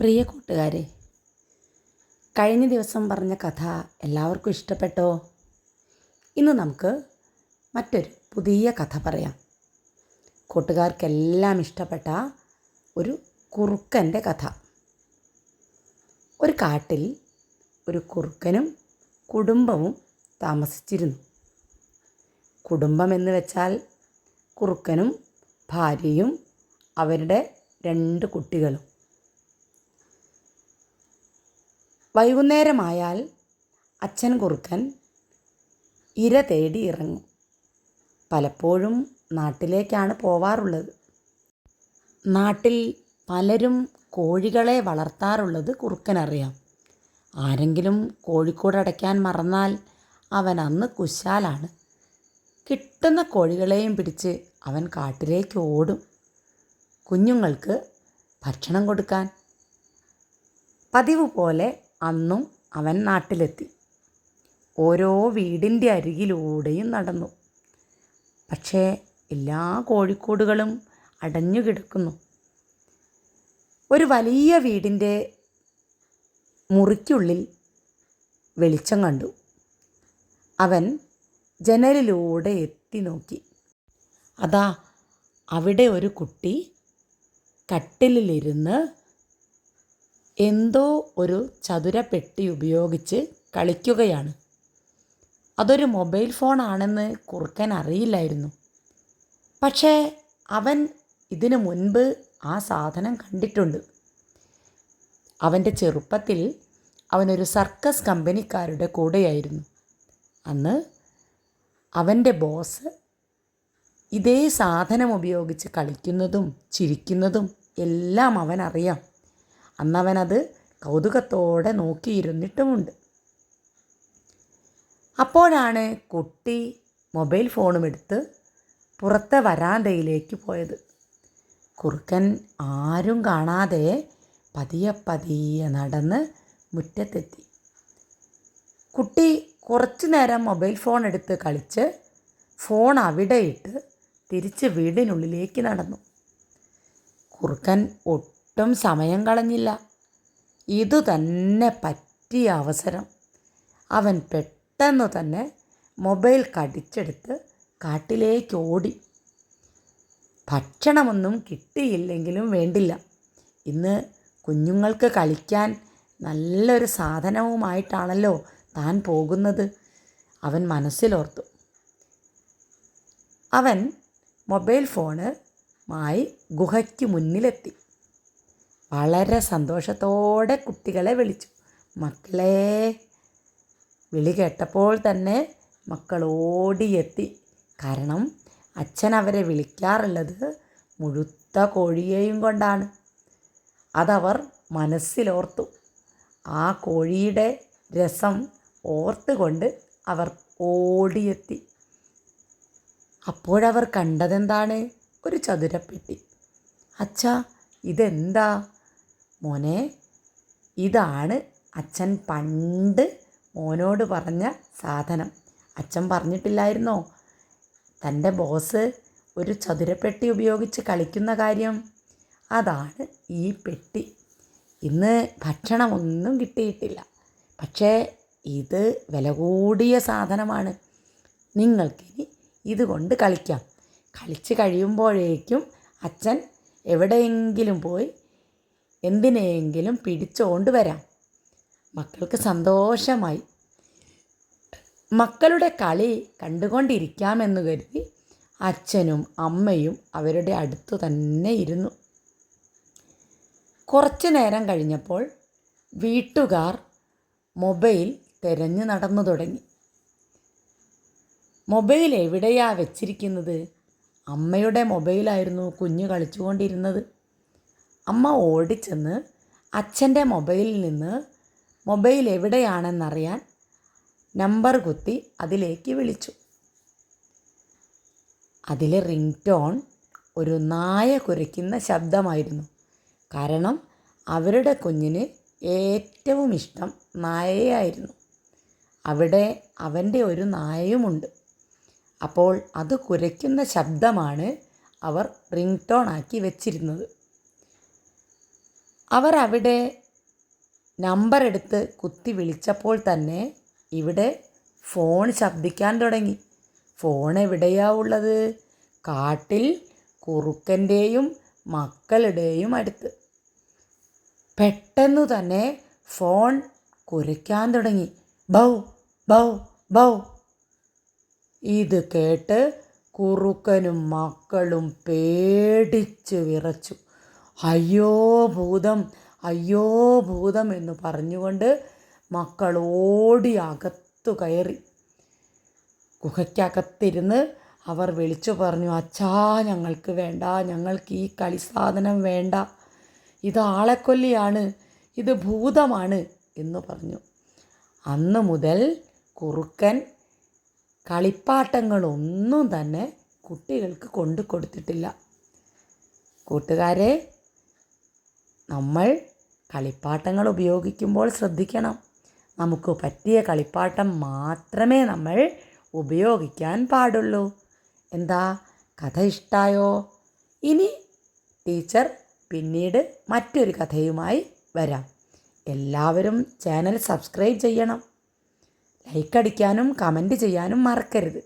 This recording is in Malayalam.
പ്രിയ കൂട്ടുകാരെ, കഴിഞ്ഞ ദിവസം പറഞ്ഞ കഥ എല്ലാവർക്കും ഇഷ്ടപ്പെട്ടോ? ഇന്ന് നമുക്ക് മറ്റൊരു പുതിയ കഥ പറയാം. കൂട്ടുകാർക്കെല്ലാം ഇഷ്ടപ്പെട്ട ഒരു കുറുക്കൻ്റെ കഥ. ഒരു കാട്ടിൽ ഒരു കുറുക്കനും കുടുംബവും താമസിച്ചിരുന്നു. കുടുംബം എന്ന് വെച്ചാൽ കുറുക്കനും ഭാര്യയും അവരുടെ 2 കുട്ടികളും. വൈകുന്നേരമായാൽ അച്ഛൻ കുറുക്കൻ ഇര തേടി ഇറങ്ങും. പലപ്പോഴും നാട്ടിലേക്കാണ് പോവാറുള്ളത്. നാട്ടിൽ പലരും കോഴികളെ വളർത്താറുള്ളത് കുറുക്കനറിയാം. ആരെങ്കിലും കോഴിക്കൂടടയ്ക്കാൻ മറന്നാൽ അവൻ അന്ന് കുശാലാണ്. കിട്ടുന്ന കോഴികളെയും പിടിച്ച് അവൻ കാട്ടിലേക്ക് ഓടും, കുഞ്ഞുങ്ങൾക്ക് ഭക്ഷണം കൊടുക്കാൻ. പതിവ് പോലെ അന്നും അവൻ നാട്ടിലെത്തി. ഓരോ വീടിൻ്റെ അരികിലൂടെയും നടന്നു. പക്ഷേ എല്ലാ കോഴിക്കൂടുകളും അടഞ്ഞു കിടക്കുന്നു. ഒരു വലിയ വീടിൻ്റെ മുറിക്കുള്ളിൽ വെളിച്ചം കണ്ടു. അവൻ ജനലിലൂടെ എത്തി നോക്കി. അതാ അവിടെ ഒരു കുട്ടി കട്ടിലിലിരുന്ന് എന്തോ ഒരു ചതുരപ്പെട്ടി ഉപയോഗിച്ച് കളിക്കുകയാണ്. അതൊരു മൊബൈൽ ഫോണാണെന്ന് കുറുക്കൻ അറിയില്ലായിരുന്നു. പക്ഷേ അവൻ ഇതിനു മുൻപ് ആ സാധനം കണ്ടിട്ടുണ്ട്. അവൻ്റെ ചെറുപ്പത്തിൽ അവനൊരു സർക്കസ് കമ്പനിക്കാരുടെ കൂടെയായിരുന്നു. അന്ന് അവൻ്റെ ബോസ് ഇതേ സാധനം ഉപയോഗിച്ച് കളിക്കുന്നതും ചിരിക്കുന്നതും എല്ലാം അവനറിയാം. അന്നവനത് കൗതുകത്തോടെ നോക്കിയിരുന്നിട്ടുമുണ്ട്. അപ്പോഴാണ് കുട്ടി മൊബൈൽ ഫോണുമെടുത്ത് പുറത്തെ വരാന്തയിലേക്ക് പോയത്. കുറുക്കൻ ആരും കാണാതെ പതിയെ പതിയെ നടന്ന് മുറ്റത്തെത്തി. കുട്ടി കുറച്ചു നേരം മൊബൈൽ ഫോൺ എടുത്ത് കളിച്ച് ഫോൺ അവിടെ ഇട്ട് തിരിച്ച് വീടിനുള്ളിലേക്ക് നടന്നു. കുറുക്കൻ ഒട്ടും സമയം കളഞ്ഞില്ല. ഇതു തന്നെ പറ്റിയ അവസരം. അവൻ പെട്ടെന്ന് തന്നെ മൊബൈൽ കടിച്ചെടുത്ത് കാട്ടിലേക്ക് ഓടി. ഭക്ഷണമൊന്നും കിട്ടിയില്ലെങ്കിലും വേണ്ടില്ല, ഇന്ന് കുഞ്ഞുങ്ങൾക്ക് കളിക്കാൻ നല്ലൊരു സാധനവുമായിട്ടാണല്ലോ താൻ പോകുന്നത്, അവൻ മനസ്സിലോർത്തു. അവൻ മൊബൈൽ ഫോണുമായി ഗുഹയ്ക്ക് മുന്നിലെത്തി. വളരെ സന്തോഷത്തോടെ കുട്ടികളെ വിളിച്ചു. മക്കളെ! വിളി കേട്ടപ്പോൾ തന്നെ മക്കൾ ഓടിയെത്തി. കാരണം അച്ഛൻ അവരെ വിളിക്കാറുള്ളത് മുഴുത്ത കോഴിയെയും കൊണ്ടാണ്. അതവർ മനസ്സിലോർത്തു. ആ കോഴിയുടെ രസം ഓർത്തുകൊണ്ട് അവർ ഓടിയെത്തി. അപ്പോഴവർ കണ്ടതെന്താണ്? ഒരു ചതുരപ്പെട്ടി. അച്ഛാ, ഇതെന്താ? മോനെ, ഇതാണ് അച്ഛൻ പണ്ട് മോനോട് പറഞ്ഞ സാധനം. അച്ഛൻ പറഞ്ഞിട്ടില്ലായിരുന്നോ തൻ്റെ ബോസ് ഒരു ചതുരപ്പെട്ടി ഉപയോഗിച്ച് കളിക്കുന്ന കാര്യം? അതാണ് ഈ പെട്ടി. ഇന്ന് ഭക്ഷണമൊന്നും കിട്ടിയിട്ടില്ല, പക്ഷേ ഇത് വില കൂടിയ സാധനമാണ്. നിങ്ങൾക്കിനി ഇതുകൊണ്ട് കളിക്കാം. കളിച്ച് കഴിയുമ്പോഴേക്കും അച്ഛൻ എവിടെയെങ്കിലും പോയി എന്തിനെയെങ്കിലും പിടിച്ചുകൊണ്ട് വരാം. മക്കൾക്ക് സന്തോഷമായി. മക്കളുടെ കളി കണ്ടുകൊണ്ടിരിക്കാമെന്ന് കരുതി അച്ഛനും അമ്മയും അവരുടെ അടുത്തു തന്നെ ഇരുന്നു. കുറച്ചു നേരം കഴിഞ്ഞപ്പോൾ വീട്ടുകാർ മൊബൈൽ തിരഞ്ഞു നടന്നു തുടങ്ങി. മൊബൈൽ എവിടെയാ വെച്ചിരിക്കുന്നത്? അമ്മയുടെ മൊബൈലായിരുന്നു കുഞ്ഞ് കളിച്ചുകൊണ്ടിരുന്നത്. അമ്മ ഓടിച്ചെന്ന് അച്ഛൻ്റെ മൊബൈലിൽ നിന്ന് മൊബൈൽ എവിടെയാണെന്നറിയാൻ നമ്പർ കുത്തി അതിലേക്ക് വിളിച്ചു. അതിലെ റിംഗ് ടോൺ ഒരു നായ കുരയ്ക്കുന്ന ശബ്ദമായിരുന്നു. കാരണം അവരുടെ കുഞ്ഞിന് ഏറ്റവും ഇഷ്ടം നായയായിരുന്നു. അവിടെ അവൻ്റെ ഒരു നായയുമുണ്ട്. അപ്പോൾ അത് കുരയ്ക്കുന്ന ശബ്ദമാണ് അവർ റിംഗ് ടോൺ ആക്കി വെച്ചിരുന്നത്. അവർ അവിടെ നമ്പർ എടുത്ത് കുത്തി വിളിച്ചപ്പോൾ തന്നെ ഇവിടെ ഫോൺ ശബ്ദിക്കാൻ തുടങ്ങി. ഫോൺ എവിടെയാ ഉള്ളത്? കാട്ടിൽ കുറുക്കൻ്റെയും മക്കളുടെയും അടുത്ത്. പെട്ടെന്നു തന്നെ ഫോൺ കുരയ്ക്കാൻ തുടങ്ങി. Bow bow bow. ഇത് കേട്ട് കുറുക്കനും മക്കളും പേടിച്ച് വിറച്ചു. അയ്യോ ഭൂതം, അയ്യോ ഭൂതം എന്ന് പറഞ്ഞുകൊണ്ട് മക്കൾ ഓടി അകത്തു കയറി. ഗുഹയ്ക്കകത്തിരുന്ന് അവർ വിളിച്ചു പറഞ്ഞു, അച്ഛാ ഞങ്ങൾക്ക് വേണ്ട, ഞങ്ങൾക്ക് ഈ കളിസാധനം വേണ്ട, ഇത് ആളെക്കൊല്ലിയാണ്, ഇത് ഭൂതമാണ് എന്ന് പറഞ്ഞു. അന്നു മുതൽ കുറുക്കൻ കളിപ്പാട്ടങ്ങളൊന്നും തന്നെ കുട്ടികൾക്ക് കൊണ്ടു കൊടുത്തിട്ടില്ല. കൂട്ടുകാരെ, നമ്മൾ കളിപ്പാട്ടങ്ങൾ ഉപയോഗിക്കുമ്പോൾ ശ്രദ്ധിക്കണം. നമുക്ക് പറ്റിയ കളിപ്പാട്ടം മാത്രമേ നമ്മൾ ഉപയോഗിക്കാൻ പാടുള്ളൂ. എന്താ, കഥ ഇഷ്ടമായോ? ഇനി ടീച്ചർ പിന്നീട് മറ്റൊരു കഥയുമായി വരാം. എല്ലാവരും ചാനൽ സബ്സ്ക്രൈബ് ചെയ്യണം. ലൈക്ക് അടിക്കാനും കമൻറ്റ് ചെയ്യാനും മറക്കരുത്.